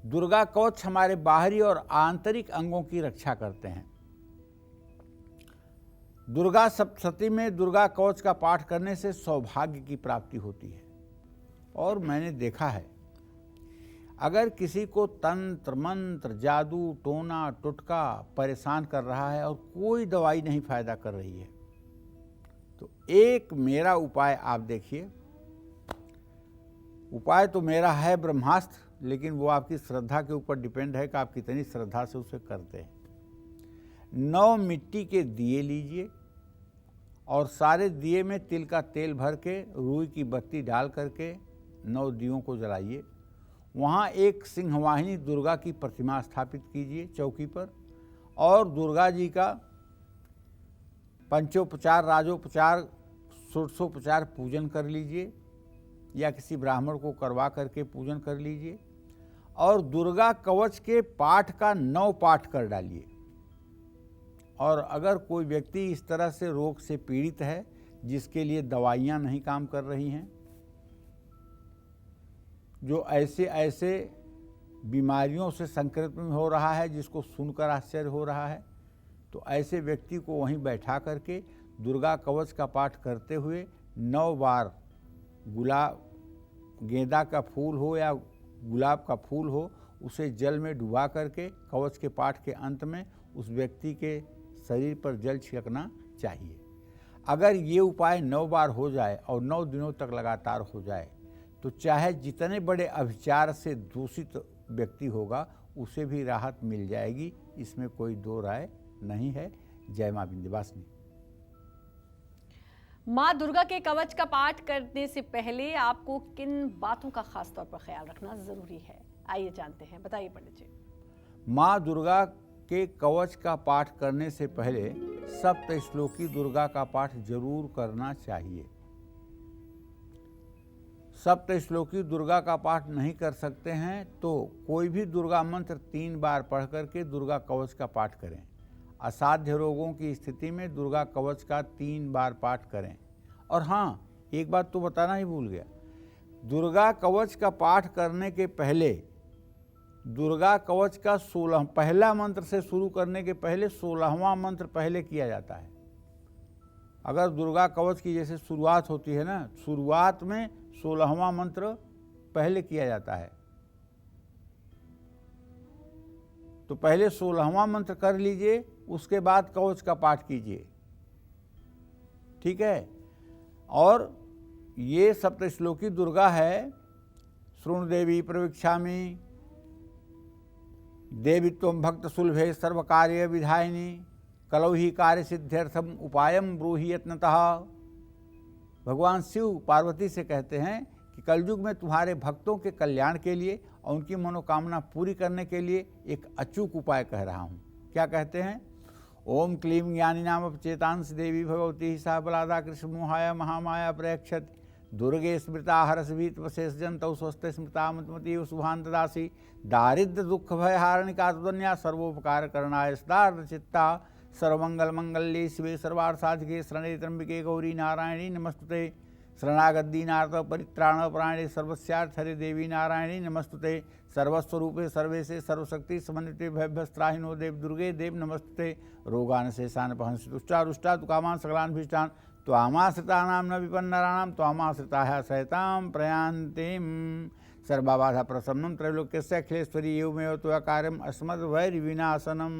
दुर्गा कवच हमारे बाहरी और आंतरिक अंगों की रक्षा करते हैं। दुर्गा सप्तशती में दुर्गा कवच का पाठ करने से सौभाग्य की प्राप्ति होती है। और मैंने देखा है, अगर किसी को तंत्र मंत्र जादू टोना टुटका परेशान कर रहा है और कोई दवाई नहीं फायदा कर रही है, तो एक मेरा उपाय आप देखिए। उपाय तो मेरा है ब्रह्मास्त्र, लेकिन वो आपकी श्रद्धा के ऊपर डिपेंड है कि आप कितनी श्रद्धा से उसे करते हैं। 9 मिट्टी के दिए लीजिए और सारे दिए में तिल का तेल भर के रूई की बत्ती डाल करके 9 दियों को जलाइए। वहाँ एक सिंहवाहिनी दुर्गा की प्रतिमा स्थापित कीजिए चौकी पर, और दुर्गा जी का पंचोपचार राजोपचार षोडशोपचार पूजन कर लीजिए, या किसी ब्राह्मण को करवा करके पूजन कर लीजिए। और दुर्गा कवच के पाठ का 9 पाठ कर डालिए। और अगर कोई व्यक्ति इस तरह से रोग से पीड़ित है जिसके लिए दवाइयाँ नहीं काम कर रही हैं, जो ऐसे बीमारियों से संक्रमित हो रहा है जिसको सुनकर आश्चर्य हो रहा है, तो ऐसे व्यक्ति को वहीं बैठा करके दुर्गा कवच का पाठ करते हुए 9 बार गेंदा का फूल हो या गुलाब का फूल हो, उसे जल में डुबा करके कवच के पाठ के अंत में उस व्यक्ति के शरीर पर जल छिड़कना चाहिए। अगर ये उपाय 9 बार हो जाए और 9 दिनों तक लगातार हो जाए, तो चाहे जितने बड़े अभिचार से दूषित व्यक्ति होगा उसे भी राहत मिल जाएगी, इसमें कोई दो राय नहीं है। जय मां विंध्यवासिनी। माँ दुर्गा के कवच का पाठ करने से पहले आपको किन बातों का खास तौर पर ख्याल रखना जरूरी है, आइए जानते हैं, बताइए पंडित जी। माँ दुर्गा के कवच का पाठ करने से पहले सप्तश्लोकी दुर्गा का पाठ जरूर करना चाहिए। सप्तश्लोकी दुर्गा का पाठ नहीं कर सकते हैं तो कोई भी दुर्गा मंत्र 3 बार पढ़ करके दुर्गा कवच का पाठ करें। असाध्य रोगों की स्थिति में दुर्गा कवच का 3 बार पाठ करें। और हाँ, एक बात तो बताना ही भूल गया, दुर्गा कवच का पाठ करने के पहले दुर्गा कवच का 16 पहला मंत्र से शुरू करने के पहले 16वां मंत्र पहले किया जाता है। अगर दुर्गा कवच की जैसे शुरुआत होती है ना, शुरुआत में 16वां मंत्र पहले किया जाता है, तो पहले 16वां मंत्र कर लीजिए, उसके बाद कवच का पाठ कीजिए, ठीक है। और ये सप्तश्लोकी दुर्गा है, शृणु देवी प्रवीक्षामि देवी त्वं भक्त सुलभे सर्व कार्य विधायिनी कलौ ही कार्य सिद्ध्यर्थम उपायम ब्रूहि यत्नतः। भगवान शिव पार्वती से कहते हैं कि कलयुग में तुम्हारे भक्तों के कल्याण के लिए और उनकी मनोकामना पूरी करने के लिए एक अचूक उपाय कह रहा हूँ। क्या कहते हैं? ओम क्लीं ज्ञानी नाम चेतांश देवी भगवती सा बलादा कृष्ण मोहाया महामाया प्रयक्षत दुर्गे स्मृता हर्षभीत वशेष जंतौ स्वस्थ स्मृता मतमती शुभान ददासी दारिद्र दुख भय हारणिका तुदन्या सर्वोपकार करणाय सदार्थ चित्ता सर्वमंगल मंगल्ये शिवे सर्वार्थ साधिके शरणे त्र्यंबिके गौरी नारायणी नमस्तुते शरणागत परित्राण प्राणे सर्वस्यार्थ हरे देवी नारायणी नमस्तुते सर्वस्वरूपे सर्वेशे सर्वशक्ति समन्विते भयभ्यस्त्राहिनो देव दुर्गे देव नमस्तुते रोगान शेषान पहंसि तुष्टारुष्टा तुकामान सकलान भीष्टान त्वामाश्रितानां न विपन्नराणां त्वामाश्रिताः सहितां प्रयान्तिं सर्वबाधा प्रसन्नं त्रैलोक्यस्य अखिलेश्वरी एवमेव त्वया कार्यम् अस्मद्वैरिविनाशनम्।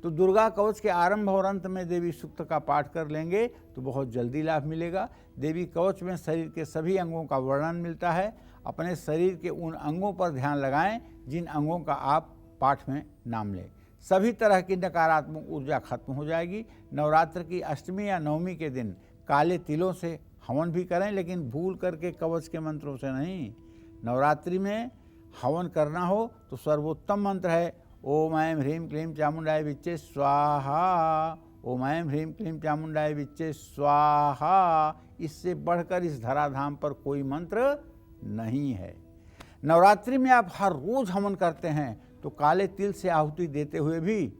तो दुर्गा कवच के आरंभ और अंत में देवी सूक्त का पाठ कर लेंगे तो बहुत जल्दी लाभ मिलेगा। देवी कवच में शरीर के सभी अंगों का वर्णन मिलता है। अपने शरीर के उन अंगों पर ध्यान लगाएं जिन अंगों का आप पाठ में नाम लें। सभी तरह की नकारात्मक ऊर्जा खत्म हो जाएगी। नवरात्र की अष्टमी या नवमी के दिन काले तिलों से हवन भी करें, लेकिन भूल करके कवच के मंत्रों से नहीं। नवरात्रि में हवन करना हो तो सर्वोत्तम मंत्र है ओम ऐं ह्रीं क्लीं चामुंडाय विच्चे स्वाहा, ओम ऐं ह्रीं क्लीं चामुंडाय विच्चे स्वाहा। इससे बढ़कर इस धराधाम पर कोई मंत्र नहीं है। नवरात्रि में आप हर रोज हवन करते हैं तो काले तिल से आहुति देते हुए भी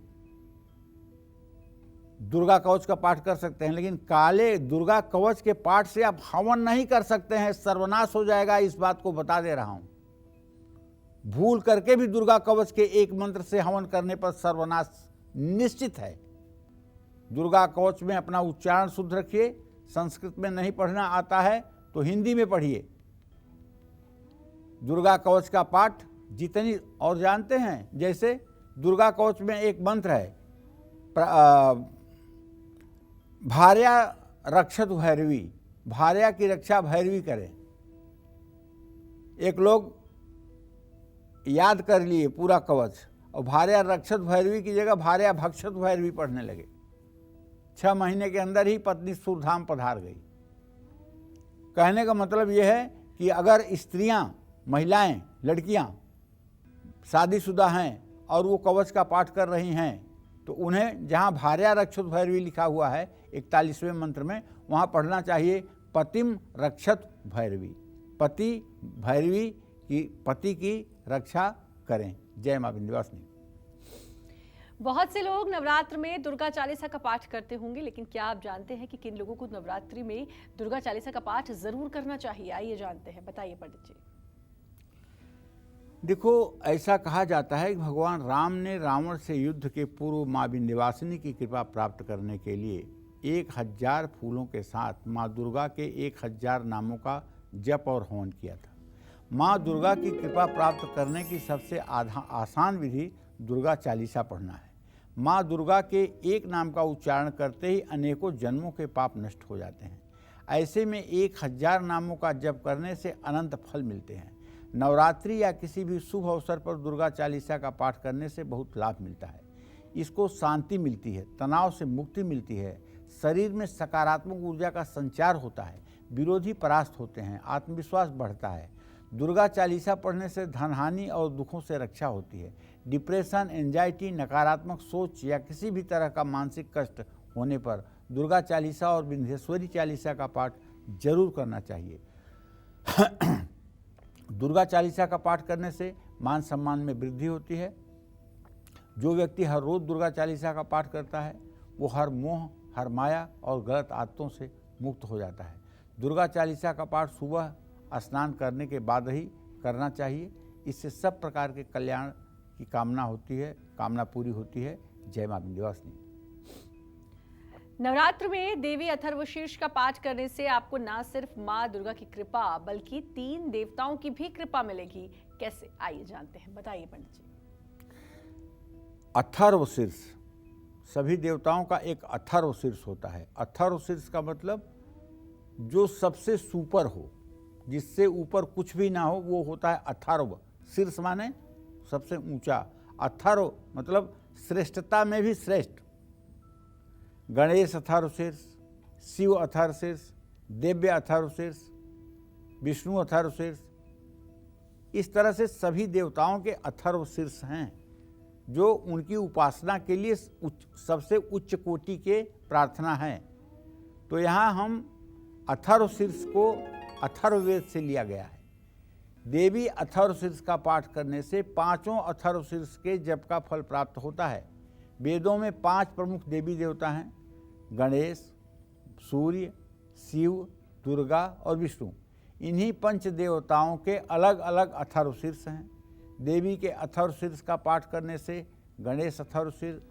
दुर्गा कवच का पाठ कर सकते हैं, लेकिन काले दुर्गा कवच के पाठ से आप हवन नहीं कर सकते हैं, सर्वनाश हो जाएगा। इस बात को बता दे रहा हूं। भूल करके भी दुर्गा कवच के एक मंत्र से हवन करने पर सर्वनाश निश्चित है। दुर्गा कवच में अपना उच्चारण शुद्ध रखिए। संस्कृत में नहीं पढ़ना आता है तो हिंदी में पढ़िए। दुर्गा कवच का पाठ जितनी और जानते हैं, जैसे दुर्गा कवच में एक मंत्र है भार्या रक्षत भैरवी, भार्या की रक्षा भैरवी करें। एक लोग याद कर लिए पूरा कवच और भार्या रक्षत भैरवी की जगह भार्या भक्षत भैरवी पढ़ने लगे। 6 महीने के अंदर ही पत्नी सूरधाम पधार गई। कहने का मतलब यह है कि अगर स्त्रियां, महिलाएं, लड़कियां शादीशुदा हैं और वो कवच का पाठ कर रही हैं तो उन्हें जहाँ भार्या रक्षत भैरवी लिखा हुआ है 41वें मंत्र में, वहाँ पढ़ना चाहिए पतिम रक्षत भैरवी। पति भैरवी की पति की रक्षा करें। जय मां विंध्यवासिनी। बहुत से लोग नवरात्र में दुर्गा चालीसा का पाठ करते होंगे, लेकिन क्या आप जानते हैं कि किन लोगों को नवरात्रि में दुर्गा चालीसा का पाठ जरूर करना चाहिए? आइए जानते हैं, बताइए पंडित जी। देखो, ऐसा कहा जाता है कि भगवान राम ने रावण से युद्ध के पूर्व मां विंध्यवासिनी की कृपा प्राप्त करने के लिए 1000 फूलों के साथ मां दुर्गा के 1000 नामों का जप और हवन किया था। मां दुर्गा की कृपा प्राप्त करने की सबसे आसान विधि दुर्गा चालीसा पढ़ना है। मां दुर्गा के एक नाम का उच्चारण करते ही अनेकों जन्मों के पाप नष्ट हो जाते हैं। ऐसे में 1000 नामों का जप करने से अनंत फल मिलते हैं। नवरात्रि या किसी भी शुभ अवसर पर दुर्गा चालीसा का पाठ करने से बहुत लाभ मिलता है। इसको शांति मिलती है, तनाव से मुक्ति मिलती है, शरीर में सकारात्मक ऊर्जा का संचार होता है, विरोधी परास्त होते हैं, आत्मविश्वास बढ़ता है। दुर्गा चालीसा पढ़ने से धनहानि और दुखों से रक्षा होती है। डिप्रेशन, एंजाइटी, नकारात्मक सोच या किसी भी तरह का मानसिक कष्ट होने पर दुर्गा चालीसा और विंध्येश्वरी चालीसा का पाठ जरूर करना चाहिए। दुर्गा चालीसा का पाठ करने से मान सम्मान में वृद्धि होती है। जो व्यक्ति हर रोज दुर्गा चालीसा का पाठ करता है वो हर मोह, हर माया और गलत आदतों से मुक्त हो जाता है। दुर्गा चालीसा का पाठ सुबह स्नान करने के बाद ही करना चाहिए। इससे सब प्रकार के कल्याण की कामना होती है, कामना पूरी होती है। जय मां विंध्यवासिनी। नवरात्र में देवी अथर्वशीर्ष का पाठ करने से आपको ना सिर्फ मां दुर्गा की कृपा बल्कि 3 देवताओं की भी कृपा मिलेगी। कैसे? आइए जानते हैं, बताइए पंडित जी। अथर्वशीर्ष, सभी देवताओं का एक अथर्वशीर्ष होता है। अथर्वशीर्ष का मतलब जो सबसे सुपर हो, जिससे ऊपर कुछ भी ना हो, वो होता है अथर्व। शीर्ष माने सबसे ऊंचा। अथर्व मतलब श्रेष्ठता में भी श्रेष्ठ। गणेश अथर्वशीर्ष, शिव अथर्वशीर्ष, दिव्य अथर्वशीर्ष, विष्णु अथर्वशीर्ष। इस तरह से सभी देवताओं के अथर्वशीर्ष हैं जो उनकी उपासना के लिए सबसे उच्च कोटि के प्रार्थना है। तो यहाँ हम अथर्वशीर्ष को अथर्ववेद से लिया गया है। देवी अथर्वशीर्ष का पाठ करने से पांचों अथर्वशीर्ष के जप का फल प्राप्त होता है। वेदों में 5 प्रमुख देवी देवता हैं, गणेश, सूर्य, शिव, दुर्गा और विष्णु। इन्हीं पंच देवताओं के अलग अलग अथर्वशीर्ष हैं। देवी के अथर्वशीर्ष का पाठ करने से गणेश अथर्वशीर्ष,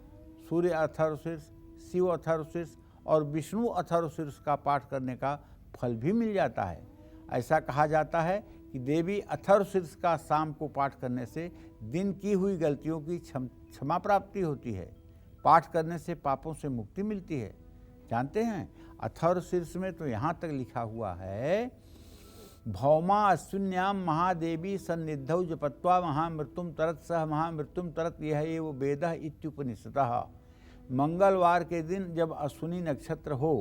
सूर्य अथर्वशीर्ष, शिव अथर्वशीर्ष और विष्णु अथर्वशीर्ष का पाठ करने का फल भी मिल जाता है। ऐसा कहा जाता है कि देवी अथर्वशीर्ष का शाम को पाठ करने से दिन की हुई गलतियों की क्षमा प्राप्ति होती है। पाठ करने से पापों से मुक्ति मिलती है। जानते हैं अथर्वशीर्ष में तो यहाँ तक लिखा हुआ है, भौमा अश्विन्याम महादेवी सन्निधौ जपत्वा महामृत्युम तरत सह महामृत्युम तरत यह एव वेदः इत्युपनिषदः। मंगलवार के दिन जब अश्विनी नक्षत्र हो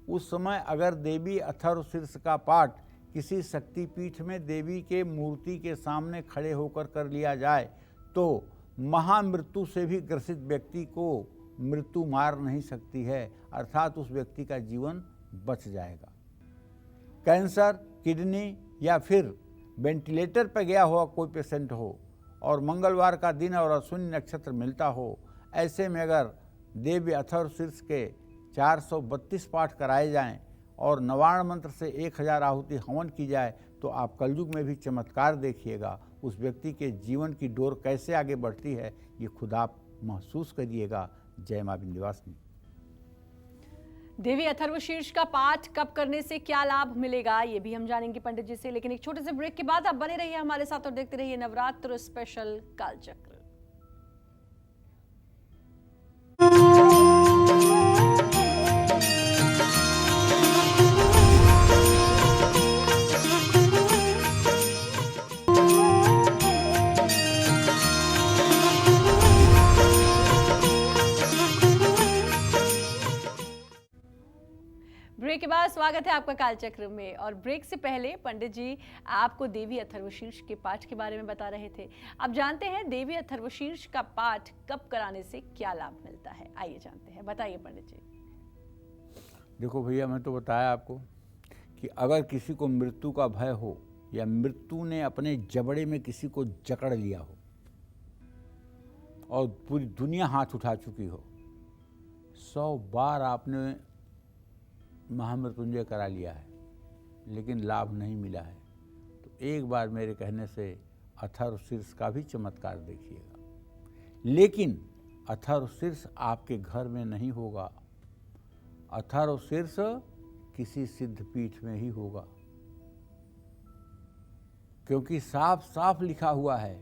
उस समय अगर देवी अथर्वशीर्ष का पाठ किसी शक्तिपीठ में देवी के मूर्ति के सामने खड़े होकर कर लिया जाए तो महामृत्यु से भी ग्रसित व्यक्ति को मृत्यु मार नहीं सकती है, अर्थात उस व्यक्ति का जीवन बच जाएगा। कैंसर, किडनी या फिर वेंटिलेटर पर गया हुआ कोई पेशेंट हो और मंगलवार का दिन और अश्विनी नक्षत्र मिलता हो, ऐसे में अगर देवी अथर्वशीर्ष के 432 पाठ कराए जाएं और नवार्ण मंत्र से 1000 आहुति हवन की जाए तो आप कलयुग में भी चमत्कार देखिएगा। उस व्यक्ति के जीवन की डोर कैसे आगे बढ़ती है ये खुद आप महसूस करिएगा। जय मां विंध्यवासिनी। देवी अथर्वशीर्ष का पाठ कब करने से क्या लाभ मिलेगा ये भी हम जानेंगे पंडित जी से, लेकिन एक छोटे से ब्रेक के बाद आप बने रहिए हमारे साथ और देखते रहिए नवरात्र स्पेशल कालचक्र। ब्रेक के बाद स्वागत है आपका कालचक्र में। और ब्रेक से पहले पंडित जी आपको देवी अथर्वशीर्ष के पाठ के बारे में बता रहे थे। अब जानते हैं देवी अथर्वशीर्ष का पाठ कब कराने से क्या लाभ मिलता है, आइए जानते हैं। बताइए पंडित जी। देखो भैया, मैं तो बताया आपको कि अगर किसी को मृत्यु का भय हो या मृत्यु ने अपने जबड़े में किसी को जकड़ लिया हो और पूरी दुनिया हाथ उठा चुकी हो, 100 बार आपने महामृत्युंजय करा लिया है लेकिन लाभ नहीं मिला है, तो एक बार मेरे कहने से अथर्वशीर्ष का भी चमत्कार देखिएगा। लेकिन अथर्वशीर्ष आपके घर में नहीं होगा, अथर्वशीर्ष किसी सिद्धपीठ में ही होगा, क्योंकि साफ साफ लिखा हुआ है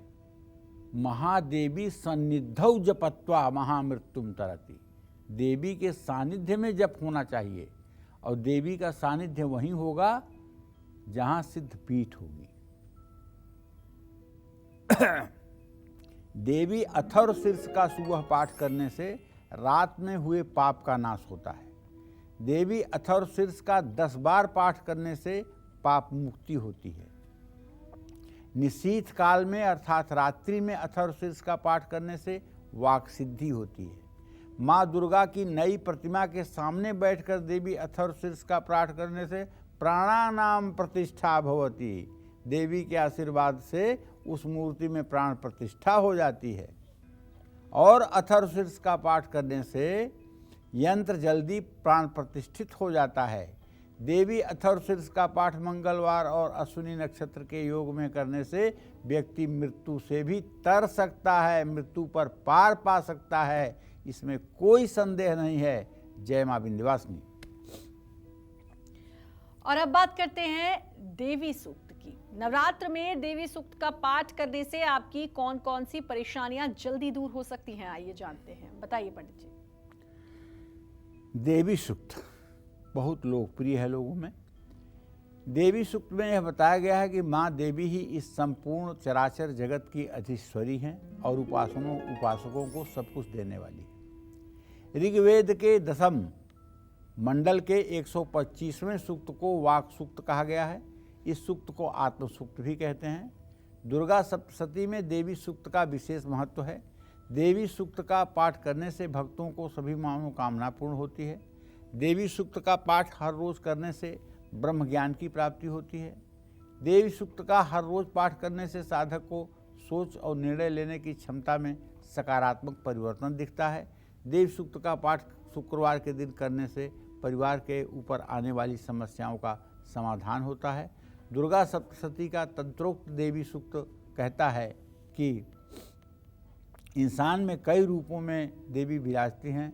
महादेवी सन्निधौ जपत्वा महामृत्युम तरति। देवी के सानिध्य में जप होना चाहिए और देवी का सानिध्य वहीं होगा जहां सिद्ध पीठ होगी। देवी अथर्वशीर्ष का सुबह पाठ करने से रात में हुए पाप का नाश होता है। देवी अथर्वशीर्ष का 10 बार पाठ करने से पाप मुक्ति होती है। निशीथ काल में अर्थात रात्रि में अथर्वशीर्ष का पाठ करने से वाक सिद्धि होती है। माँ दुर्गा की नई प्रतिमा के सामने बैठकर देवी अथर्वशीर्ष का पाठ करने से प्राणानाम प्रतिष्ठा भवती। देवी के आशीर्वाद से उस मूर्ति में प्राण प्रतिष्ठा हो जाती है। और अथर्वशीर्ष का पाठ करने से यंत्र जल्दी प्राण प्रतिष्ठित हो जाता है। देवी अथर्वशीर्ष का पाठ मंगलवार और अश्विनी नक्षत्र के योग में करने से व्यक्ति मृत्यु से भी तर सकता है, मृत्यु पर पार पा सकता है, इसमें कोई संदेह नहीं है। जय मां विंध्यवासिनी। और अब बात करते हैं देवी सूक्त की। नवरात्र में देवी सूक्त का पाठ करने से आपकी कौन कौन सी परेशानियां जल्दी दूर हो सकती हैं, आइए जानते हैं। बताइए पंडित जी। देवी सूक्त बहुत लोकप्रिय है लोगों में। देवी सूक्त में यह बताया गया है कि माँ देवी ही इस संपूर्ण चराचर जगत की अधीश्वरी हैं और उपासकों को सब कुछ देने वाली है। ऋग्वेद के 10वें मंडल के 125वें सूक्त को वाक सूक्त कहा गया है। इस सूक्त को आत्म सूक्त भी कहते हैं। दुर्गा सप्तशती में देवी सूक्त का विशेष महत्व है। देवी सूक्त का पाठ करने से भक्तों को सभी मनोकामना पूर्ण होती है। देवी सूक्त का पाठ हर रोज करने से ब्रह्म ज्ञान की प्राप्ति होती है। देवी सूक्त का हर रोज पाठ करने से साधक को सोच और निर्णय लेने की क्षमता में सकारात्मक परिवर्तन दिखता है। देवी सूक्त का पाठ शुक्रवार के दिन करने से परिवार के ऊपर आने वाली समस्याओं का समाधान होता है। दुर्गा सप्तशती का तंत्रोक्त देवी सूक्त कहता है कि इंसान में कई रूपों में देवी विराजती हैं।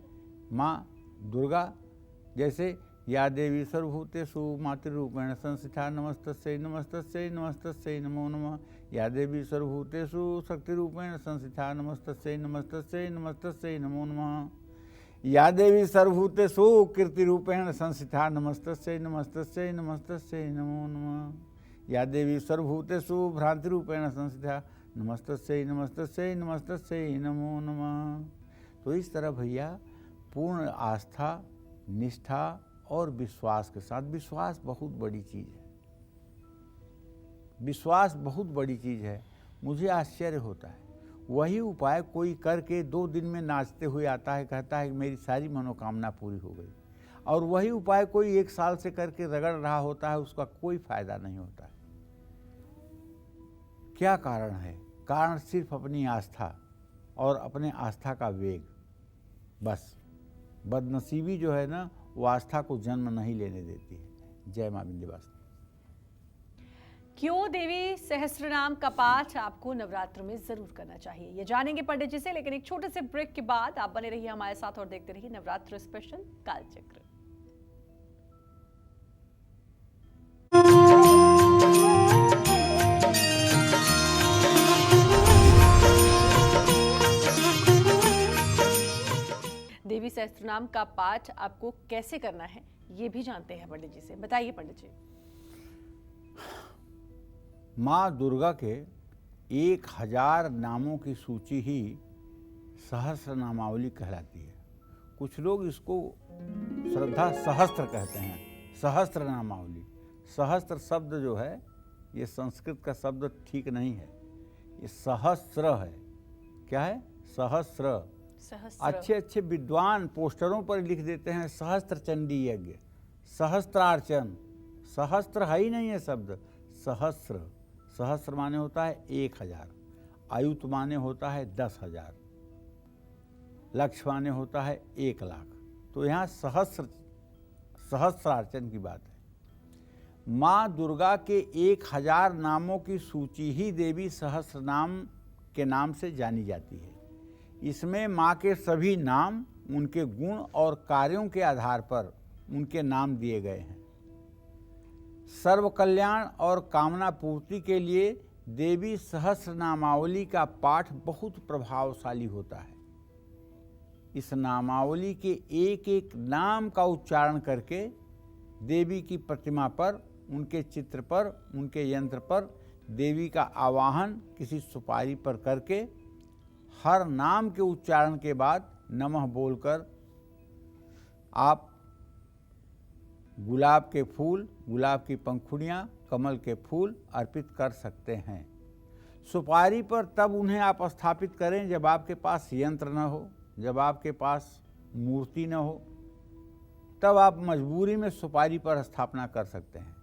माँ दुर्गा जैसे या देवी सर्वभूतेषु मातृरूपेण संस्थिता नमस्तस्यै नमस्तस्यै नमस्तस्यै नमो नमः। या देवी सर्वभूतेषु शक्तिरूपेण संस्थिता नमस्तस्यै नमस्तस्यै नमस्तस्यै नमो नमः। या देवी सर्वभूतेषु कीर्तिरूपेण संस्थिता नमस्तस्यै नमस्तस्यै नमस्तस्यै नमो नमः। या देवी सर्वभूतेषु भ्रांतिरूपेण संस्थिता नमस्तस्यै नमस्तस्यै नमस्तस्यै नमो नमः। तो इस तरह भैया पूर्ण आस्था, निष्ठा और विश्वास के साथ, विश्वास बहुत बड़ी चीज़ है, विश्वास बहुत बड़ी चीज़ है। मुझे आश्चर्य होता है, वही उपाय कोई करके 2 दिन में नाचते हुए आता है, कहता है कि मेरी सारी मनोकामना पूरी हो गई, और वही उपाय कोई 1 साल से करके रगड़ रहा होता है, उसका कोई फायदा नहीं होता है। क्या कारण है? कारण सिर्फ अपनी आस्था और अपने आस्था का वेग। बस बदनसीबी जो है ना, वो आस्था को जन्म नहीं लेने देती है। जय मां विंध्यवासिनी। क्यों देवी सहस्त्रनाम का पाठ आपको नवरात्र में जरूर करना चाहिए, ये जानेंगे पंडित जी से, लेकिन एक छोटे से ब्रेक के बाद आप बने रहिए हमारे साथ और देखते रहिए नवरात्र स्पेशल कालचक्र। देवी सहस्त्रनाम का पाठ आपको कैसे करना है ये भी जानते हैं पंडित जी से। बताइए पंडित जी। माँ दुर्गा के 1000 नामों की सूची ही सहस्त्र नामावली कहलाती है। कुछ लोग इसको श्रद्धा सहस्त्र कहते हैं, सहस्त्र नामावली। सहस्त्र शब्द जो है ये संस्कृत का शब्द ठीक नहीं है, ये सहस्त्र है। क्या है? सहस्त्र। अच्छे अच्छे विद्वान पोस्टरों पर लिख देते हैं सहस्त्र चंडी यज्ञ, सहस्त्रार्चन। सहस्त्र है ही नहीं है शब्द, सहस्त्र। सहस्त्र माने होता है 1000, आयुत माने होता है 10,000, लक्ष्य माने होता है 1 लाख। तो यहाँ सहस्त्रार्चन की बात है। माँ दुर्गा के 1000 नामों की सूची ही देवी सहस्त्र नाम के नाम से जानी जाती है। इसमें माँ के सभी नाम उनके गुण और कार्यों के आधार पर उनके नाम दिए गए हैं। सर्व कल्याण और कामना पूर्ति के लिए देवी सहस्त्र नामावली का पाठ बहुत प्रभावशाली होता है। इस नामावली के एक एक नाम का उच्चारण करके देवी की प्रतिमा पर, उनके चित्र पर, उनके यंत्र पर देवी का आवाहन किसी सुपारी पर करके हर नाम के उच्चारण के बाद नमः बोलकर आप गुलाब के फूल, गुलाब की पंखुड़ियाँ, कमल के फूल अर्पित कर सकते हैं। सुपारी पर तब उन्हें आप स्थापित करें जब आपके पास यंत्र न हो, जब आपके पास मूर्ति न हो, तब आप मजबूरी में सुपारी पर स्थापना कर सकते हैं।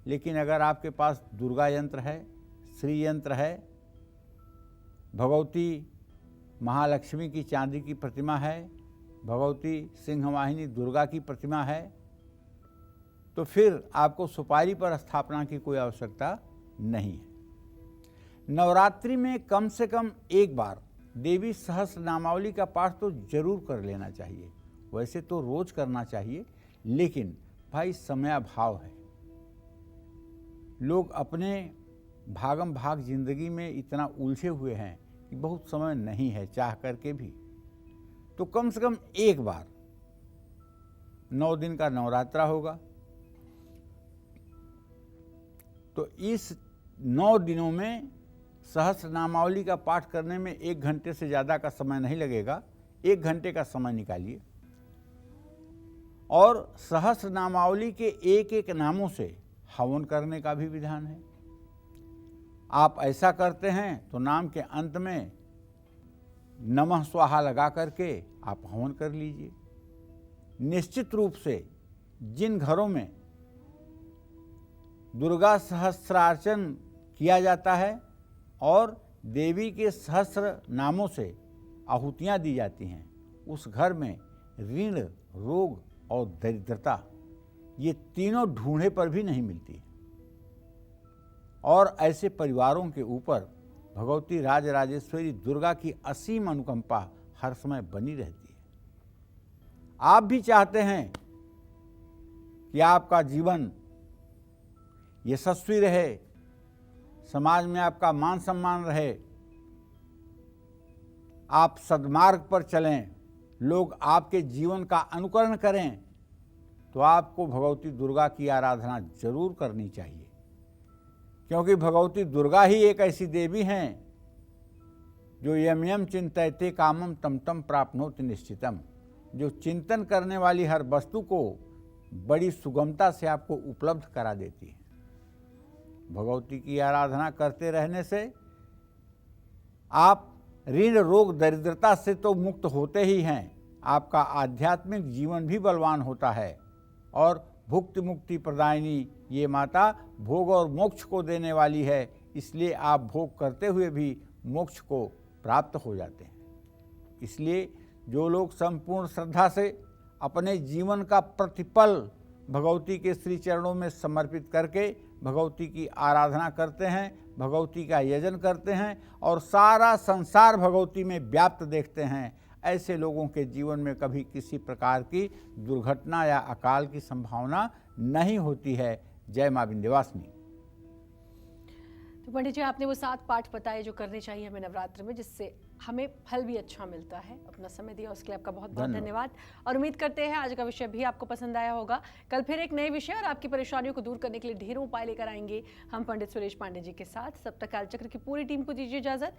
लेकिन अगर आपके पास दुर्गा यंत्र है, श्री यंत्र है, भगवती महालक्ष्मी की चांदी की प्रतिमा है, भगवती सिंहवाहिनी दुर्गा की प्रतिमा है, तो फिर आपको सुपारी पर स्थापना की कोई आवश्यकता नहीं है। नवरात्रि में कम से कम एक बार देवी सहस्त्र नामावली का पाठ तो जरूर कर लेना चाहिए। वैसे तो रोज करना चाहिए, लेकिन भाई समयाभाव है। लोग अपने भागम भाग जिंदगी में इतना उलझे हुए हैं कि बहुत समय नहीं है चाह करके भी। तो कम से कम एक बार 9 दिन का नवरात्रा होगा, तो इस 9 दिनों में सहस्त्र नामावली का पाठ करने में 1 घंटे से ज़्यादा का समय नहीं लगेगा। 1 घंटे का समय निकालिए और सहस्त्र नामावली के एक एक नामों से हवन करने का भी विधान है। आप ऐसा करते हैं तो नाम के अंत में नमः स्वाहा लगा करके आप हवन कर लीजिए। निश्चित रूप से जिन घरों में दुर्गा सहस्त्रार्चन किया जाता है और देवी के सहस्र नामों से आहुतियाँ दी जाती हैं। उस घर में ऋण, रोग और दरिद्रता ये तीनों ढूंढे पर भी नहीं मिलती और ऐसे परिवारों के ऊपर भगवती राजराजेश्वरी दुर्गा की असीम अनुकंपा हर समय बनी रहती है। आप भी चाहते हैं कि आपका जीवन यशस्वी रहे, समाज में आपका मान सम्मान रहे, आप सद्मार्ग पर चलें, लोग आपके जीवन का अनुकरण करें, तो आपको भगवती दुर्गा की आराधना जरूर करनी चाहिए। क्योंकि भगवती दुर्गा ही एक ऐसी देवी हैं जो यम यम चिंतयते कामम तम तम प्राप्नोति निश्चितम, जो चिंतन करने वाली हर वस्तु को बड़ी सुगमता से आपको उपलब्ध करा देती है। भगवती की आराधना करते रहने से आप ऋण, रोग, दरिद्रता से तो मुक्त होते ही हैं, आपका आध्यात्मिक जीवन भी बलवान होता है और भुक्ति मुक्ति प्रदायिनी ये माता भोग और मोक्ष को देने वाली है, इसलिए आप भोग करते हुए भी मोक्ष को प्राप्त हो जाते हैं। इसलिए जो लोग संपूर्ण श्रद्धा से अपने जीवन का प्रतिपल भगवती के श्री चरणों में समर्पित करके भगवती की आराधना करते हैं, भगवती का यजन करते हैं और सारा संसार भगवती में व्याप्त देखते हैं, ऐसे लोगों के जीवन में कभी किसी प्रकार की दुर्घटना या अकाल की संभावना नहीं होती है। जय मां विंध्यवासिनी। तो पंडित जी, आपने वो 7 पाठ बताए जो करने चाहिए हमें नवरात्र में, जिससे हमें फल भी अच्छा मिलता है। अपना समय दिया उसके लिए आपका बहुत बहुत धन्यवाद और उम्मीद करते हैं आज का विषय भी आपको पसंद आया होगा। कल फिर एक नए विषय और आपकी परेशानियों को दूर करने के लिए ढेरों उपाय लेकर आएंगे हम पंडित सुरेश पांडे जी के साथ। तब तक कालचक्र की पूरी टीम को दीजिए इजाजत।